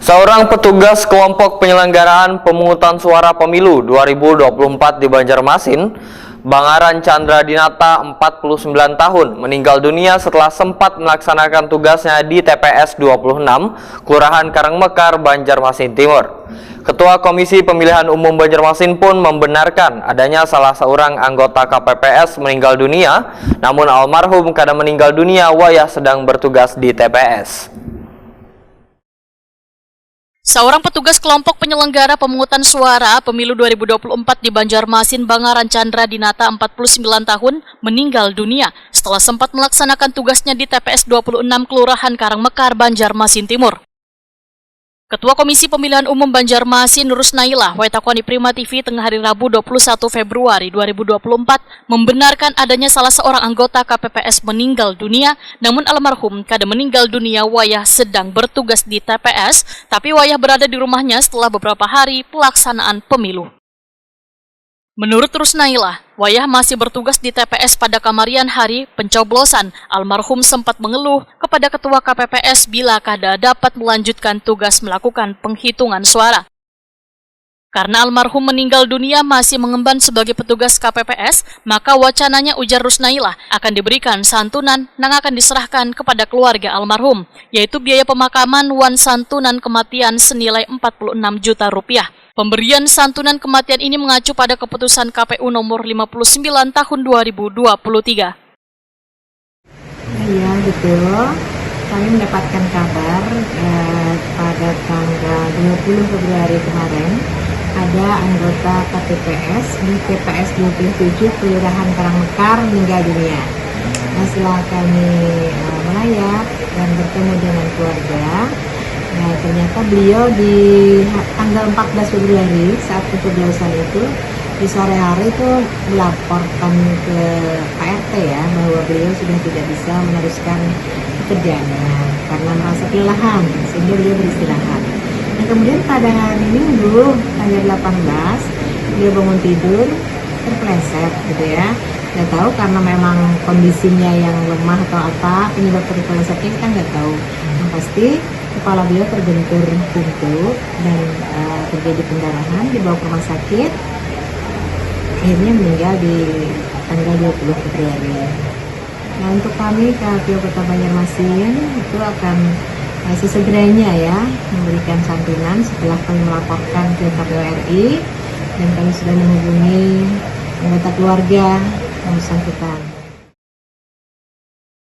Seorang petugas kelompok penyelenggaraan pemungutan suara pemilu 2024 di Banjarmasin, Bangaran Chandra Dinata, 49 tahun, meninggal dunia setelah sempat melaksanakan tugasnya di TPS 26, Kelurahan Karangmekar, Banjarmasin Timur. Ketua Komisi Pemilihan Umum Banjarmasin pun membenarkan adanya salah seorang anggota KPPS meninggal dunia, namun almarhum kada meninggal dunia wayah sedang bertugas di TPS. Seorang petugas kelompok penyelenggara pemungutan suara pemilu 2024 di Banjarmasin, Bangaran Chandra Dinata, 49 tahun, meninggal dunia setelah sempat melaksanakan tugasnya di TPS 26 Kelurahan Karangmekar, Banjarmasin Timur. Ketua Komisi Pemilihan Umum Banjarmasin, Rusnailah, Waitakoni Prima TV tengah hari Rabu 21 Februari 2024 membenarkan adanya salah seorang anggota KPPS meninggal dunia, namun almarhum kada meninggal dunia wayah sedang bertugas di TPS, tapi wayah berada di rumahnya setelah beberapa hari pelaksanaan pemilu. Menurut Rusnailah, wayah masih bertugas di TPS pada kamarian hari pencoblosan. Almarhum sempat mengeluh kepada Ketua KPPS bila kada dapat melanjutkan tugas melakukan penghitungan suara. Karena almarhum meninggal dunia masih mengemban sebagai petugas KPPS, maka wacananya, ujar Rusnailah, akan diberikan santunan yang akan diserahkan kepada keluarga almarhum, yaitu biaya pemakaman wan santunan kematian senilai 46 juta rupiah. Pemberian santunan kematian ini mengacu pada keputusan KPU nomor 59 tahun 2023. Iya, betul. Kami mendapatkan kabar pada tanggal 20 Februari kemarin ada anggota KPPS di TPS 27 Kelurahan Karangmekar meninggal dunia. Nah, setelah kami melayat dan bertemu dengan keluarga, nah, ternyata beliau di tanggal 14 Februari saat pencoblosan itu di sore hari itu melaporkan ke Pak RT ya bahwa beliau sudah tidak bisa meneruskan pekerjaannya karena merasa kelelahan sehingga beliau beristirahat. Nah, kemudian pada hari Minggu tanggal 18 beliau bangun tidur terpleset gitu ya. Nggak tahu karena memang kondisinya yang lemah atau apa penyebab terplesetnya kita nggak tahu. Yang pasti kepala beliau terbentur pintu dan terjadi pendarahan, dibawa ke rumah sakit, akhirnya meninggal di tanggal 20 Februari. Nah, untuk kami KPU Kota Banjarmasin itu akan sesegeranya ya memberikan santunan setelah kami melaporkan ke KPU RI dan kami sudah menghubungi anggota keluarga yang bersangkutan.